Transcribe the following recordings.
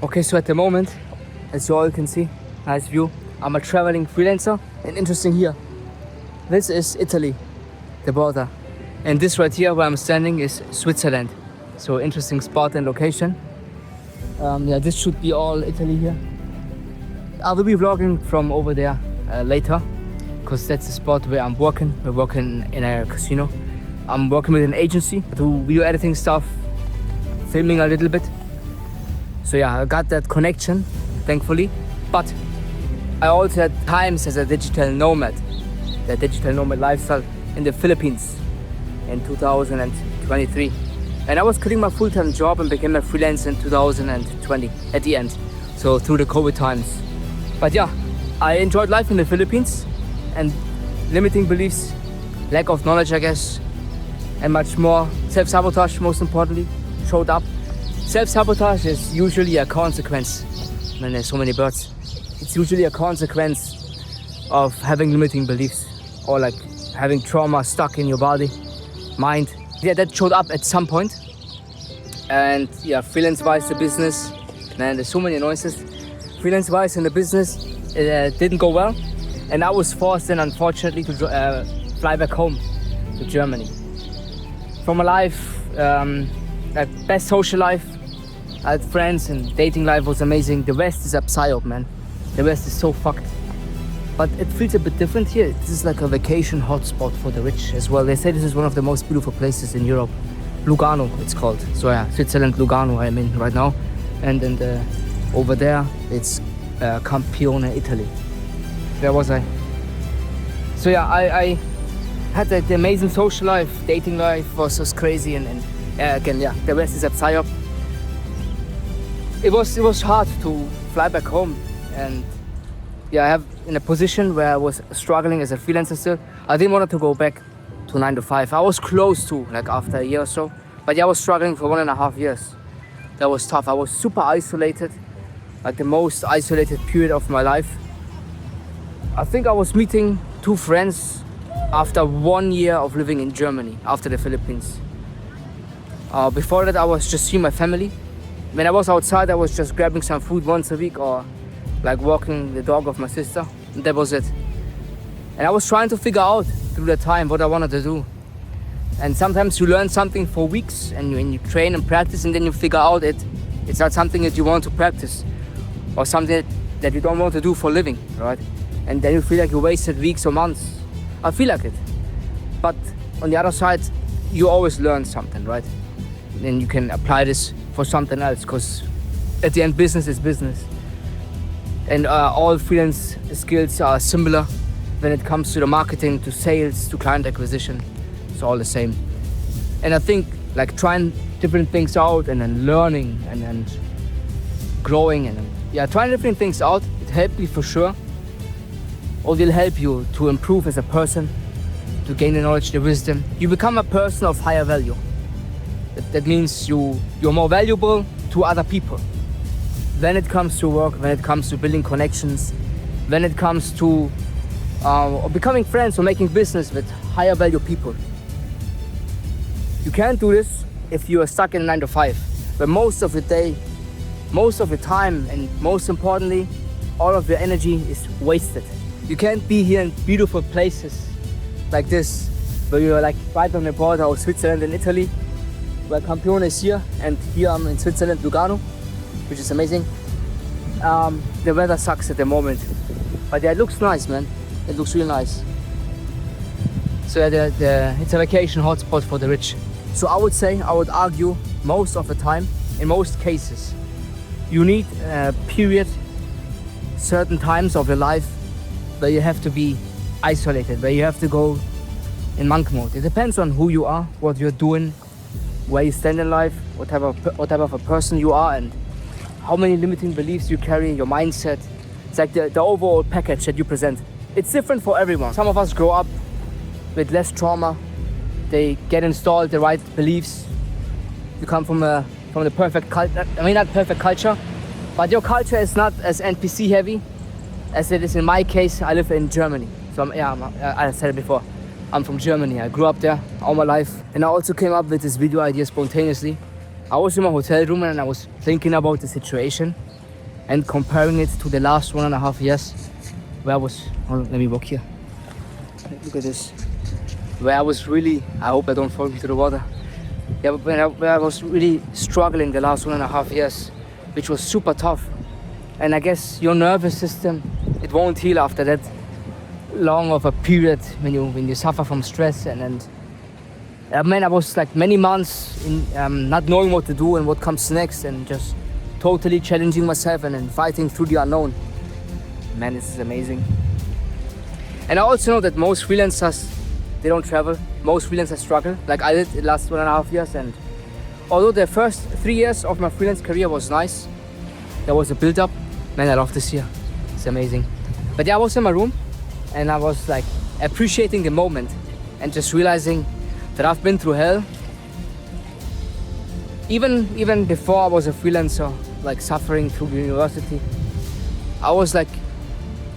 Okay, so at the moment, as you all can see, nice view, I'm a traveling freelancer. And interesting here, this is Italy, the border. And this right here where I'm standing is Switzerland. So interesting spot and location. Yeah, this should be all Italy here. I will be vlogging from over there later, because that's the spot where I'm working. We're working in a casino. I'm working with an agency to do video editing stuff, filming a little bit. So yeah, I got that connection, thankfully. But I also had times as a digital nomad, the digital nomad lifestyle in the Philippines in 2023. And I was quitting my full-time job and became a freelancer in 2020 at the end. So through the COVID times. But yeah, I enjoyed life in the Philippines, and limiting beliefs, lack of knowledge, I guess, and much more. Self-sabotage, most importantly, showed up. Self-sabotage is usually a consequence. Man, there's so many birds. It's usually a consequence of having limiting beliefs, or like having trauma stuck in your body, mind. Yeah, that showed up at some point. And yeah, freelance-wise, the business, man, there's so many noises. Freelance-wise in the business, it didn't go well. And I was forced then, unfortunately, to fly back home to Germany. From a life, like best social life, I had friends and dating life was amazing. The West is a psyop, man. The West is so fucked. But it feels a bit different here. This is like a vacation hotspot for the rich as well. They say this is one of the most beautiful places in Europe. Lugano, it's called. So yeah, Switzerland, Lugano, I'm in right now. And then over there, it's Campione, Italy. Where was I? So yeah, I had the amazing social life. Dating life was just crazy. And again, yeah, the West is a psyop. It was hard to fly back home. And yeah, I have in a position where I was struggling as a freelancer still. I didn't want to go back to 9 to 5. I was close to, like after a year or so. But yeah, I was struggling for 1.5 years. That was tough. I was super isolated, like the most isolated period of my life. I think I was meeting 2 friends after 1 year of living in Germany, after the Philippines. Before that, I was just seeing my family. When I was outside, I was just grabbing some food once a week, or like walking the dog of my sister. And that was it. And I was trying to figure out through the time what I wanted to do. And sometimes you learn something for weeks, and when you train and practice, and then you figure out it's not something that you want to practice, or something that you don't want to do for a living, right? And then you feel like you wasted weeks or months. I feel like it. But on the other side, you always learn something, right? Then you can apply this for something else, because at the end, business is business. And all freelance skills are similar when it comes to the marketing, to sales, to client acquisition. It's all the same. And I think like trying different things out, and then learning, and then growing, and then, yeah, trying different things out, it helped me for sure. Or will help you to improve as a person, to gain the knowledge, the wisdom. You become a person of higher value. That means you're more valuable to other people. When it comes to work, when it comes to building connections, when it comes to becoming friends or making business with higher value people. You can't do this if you are stuck in 9 to 5, where most of the day, most of the time, and most importantly, all of your energy is wasted. You can't be here in beautiful places like this, where you're like right on the border of Switzerland and Italy, where Campione is here, and here I'm in Switzerland, Lugano, which is amazing. The weather sucks at the moment, but yeah, it looks nice, man. It looks really nice. So yeah, it's a vacation hotspot for the rich. So I would argue, most of the time, in most cases, you need a period, certain times of your life, where you have to be isolated, where you have to go in monk mode. It depends on who you are, what you're doing, where you stand in life, what type of a person you are, and how many limiting beliefs you carry, your mindset. It's like the overall package that you present. It's different for everyone. Some of us grow up with less trauma. They get installed the right beliefs. You come from the perfect culture. I mean, not perfect culture, but your culture is not as NPC heavy as it is in my case. I live in Germany. So I said it before. I'm from Germany. I grew up there all my life. And I also came up with this video idea spontaneously. I was in my hotel room and I was thinking about the situation and comparing it to the last 1.5 years where I was, let me walk here. Look at this. Where I was really, I hope I don't fall into the water. Yeah, but where I was really struggling the last 1.5 years, which was super tough. And I guess your nervous system, it won't heal after that long of a period when you suffer from stress. And I was like many months in not knowing what to do and what comes next, and just totally challenging myself and then fighting through the unknown. Man, this is amazing. And I also know that most freelancers, they don't travel. Most freelancers struggle, like I did the last 1.5 years. And although the first 3 years of my freelance career was nice, there was a build-up. Man, I love this here. It's amazing. But yeah, I was in my room and I was like appreciating the moment and just realizing that I've been through hell. Even before I was a freelancer, like suffering through university. I was like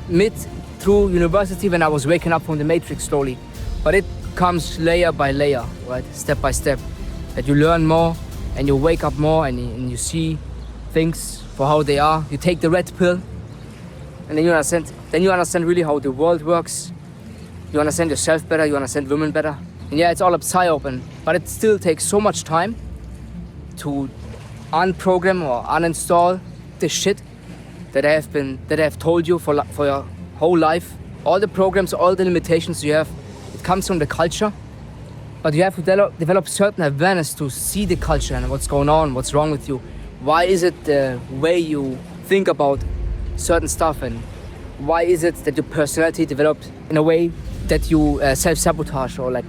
mid through university when I was waking up from the matrix slowly. But it comes layer by layer, right? Step by step. That you learn more and you wake up more and you see things for how they are. You take the red pill and then you understand really how the world works. You understand yourself better, you understand women better. And yeah, it's all a psyop, but it still takes so much time to unprogram or uninstall the shit that I have told you for your whole life. All the programs, all the limitations you have, it comes from the culture. But you have to develop certain awareness to see the culture and what's going on, what's wrong with you. Why is it the way you think about certain stuff, and why is it that your personality developed in a way that you self-sabotage, or like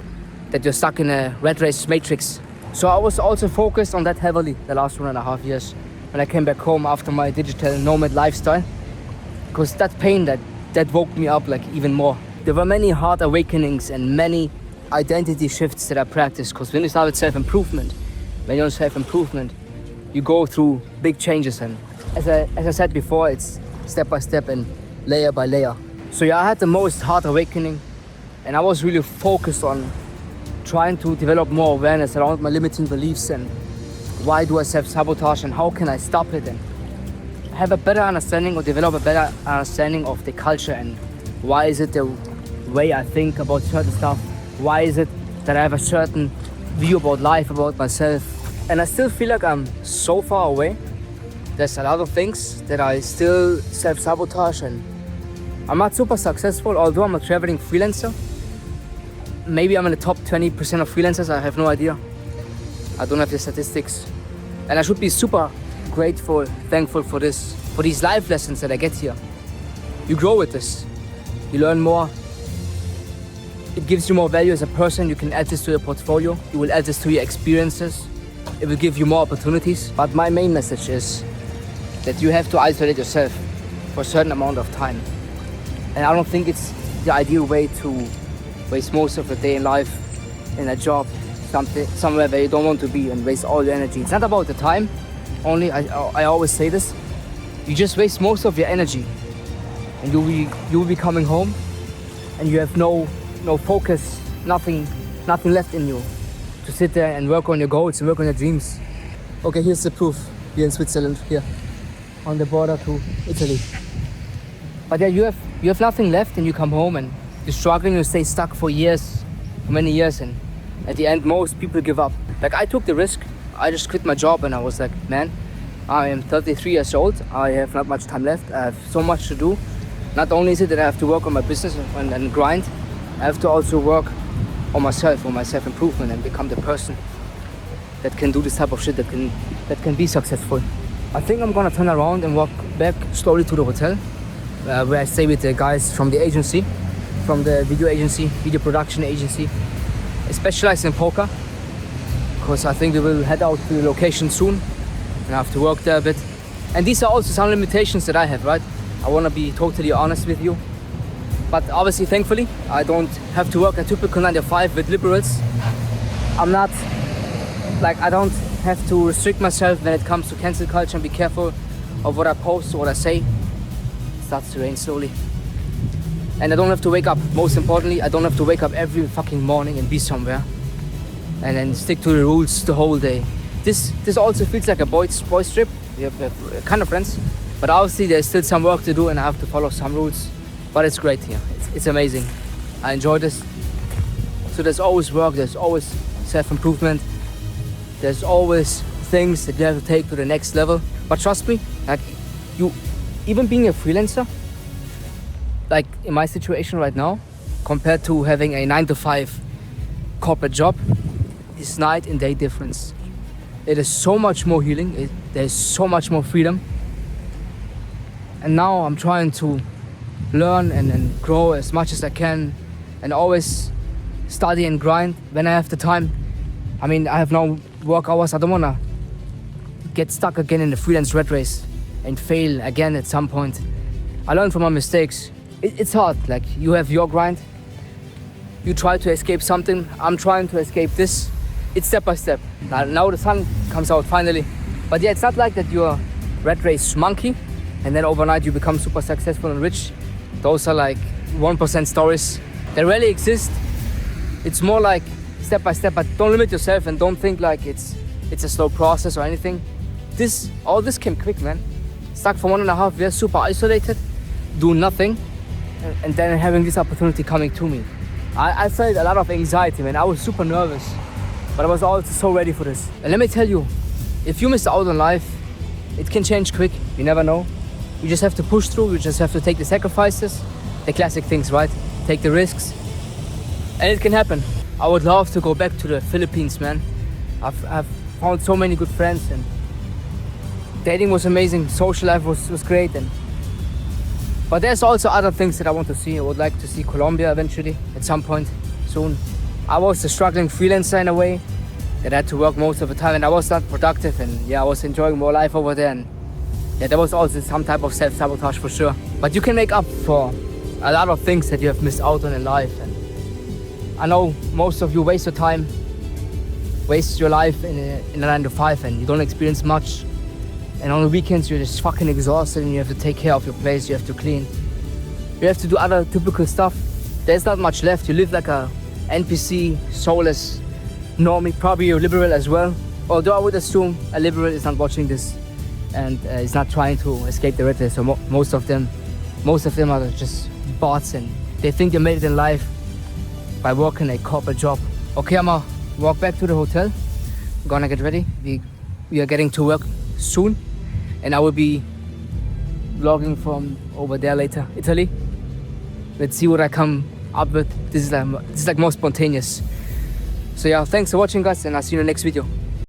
that you're stuck in a rat race matrix. So I was also focused on that heavily the last 1.5 years when I came back home after my digital nomad lifestyle, because that pain that woke me up like even more. There were many hard awakenings and many identity shifts that I practiced, because when you start with self-improvement, when you're on self-improvement, you go through big changes, and as I said before, it's step by step and layer by layer. So yeah, I had the most hard awakening, and I was really focused on trying to develop more awareness around my limiting beliefs and why do I self-sabotage and how can I stop it, and have a better understanding or develop a better understanding of the culture and why is it the way I think about certain stuff, why is it that I have a certain view about life, about myself. And I still feel like I'm so far away. There's a lot of things that I still self-sabotage, and I'm not super successful, although I'm a traveling freelancer. Maybe I'm in the top 20% of freelancers, I have no idea. I don't have the statistics. And I should be super grateful, thankful for these life lessons that I get here. You grow with this, you learn more. It gives you more value as a person. You can add this to your portfolio. You will add this to your experiences. It will give you more opportunities. But my main message is that you have to isolate yourself for a certain amount of time. And I don't think it's the ideal way to waste most of the day in life in a job, somewhere where you don't want to be, and waste all your energy. It's not about the time only. I always say this. You just waste most of your energy, and you will be coming home, and you have no focus, nothing left in you to sit there and work on your goals and work on your dreams. Okay, here's the proof. Here in Switzerland, here on the border to Italy. But yeah, you have nothing left, and you come home and you're struggling. You stay stuck for many years, and at the end, most people give up. Like, I took the risk. I just quit my job, and I was like, man, I am 33 years old. I have not much time left. I have so much to do. Not only is it that I have to work on my business and grind, I have to also work on myself, on my self-improvement, and become the person that can do this type of shit, that can be successful. I think I'm gonna turn around and walk back slowly to the hotel, where I stay with the guys from the agency, from the video production agency, specialized in poker, because I think we will head out to the location soon, and I have to work there a bit. And these are also some limitations that I have, right? I want to be totally honest with you. But obviously, thankfully, I don't have to work a typical 9 to 5 with liberals. I don't have to restrict myself when it comes to cancel culture and be careful of what I post or what I say. It starts to rain slowly. And I don't have to wake up. Most importantly, I don't have to wake up every fucking morning and be somewhere and then stick to the rules the whole day. this also feels like a boys trip. We have kind of friends, but obviously there's still some work to do and I have to follow some rules. But it's great here. It's amazing. I enjoy this. So there's always work. There's always self-improvement. There's always things that you have to take to the next level. But trust me, like you, even being a freelancer, like in my situation right now, compared to having a 9-to-5 corporate job, is night and day difference. It is so much more healing. There's so much more freedom. And now I'm trying to learn and grow as much as I can, and always study and grind when I have the time. I mean, I have no work hours. I don't wanna get stuck again in the freelance rat race and fail again at some point. I learn from my mistakes. It's hard. Like, you have your grind. You try to escape something. I'm trying to escape this. It's step by step. Now the sun comes out finally. But yeah, it's not like that you're a rat race monkey and then overnight you become super successful and rich. Those are like 1% stories. They rarely exist. It's more like step by step, but don't limit yourself and don't think like it's a slow process or anything. All this came quick, man. Stuck for 1.5 years, super isolated, doing nothing, and then having this opportunity coming to me. I felt a lot of anxiety, man. I was super nervous, but I was also so ready for this. And let me tell you, if you miss out on life, it can change quick. You never know. You just have to push through. You just have to take the sacrifices, the classic things, right? Take the risks, and it can happen. I would love to go back to the Philippines, man. I've found so many good friends, and dating was amazing. Social life was great, but there's also other things that I want to see. I would like to see Colombia eventually, at some point soon. I was a struggling freelancer in a way that I had to work most of the time, and I was not productive, and yeah, I was enjoying more life over there, and yeah, there was also some type of self-sabotage for sure. But you can make up for a lot of things that you have missed out on in life. And I know most of you waste your time, waste your life in a 9-to-5, and you don't experience much. And on the weekends you're just fucking exhausted and you have to take care of your place, you have to clean. You have to do other typical stuff. There's not much left. You live like a NPC, soulless normie. Probably you're liberal as well. Although I would assume a liberal is not watching this and is not trying to escape the rat race. So most of them are just bots, and they think they made it in life by working a corporate job. Okay, I'ma walk back to the hotel. Gonna get ready. We are getting to work soon, and I will be vlogging from over there later, Italy. Let's see what I come up with. This is like more spontaneous. So yeah, thanks for watching, guys, and I'll see you in the next video.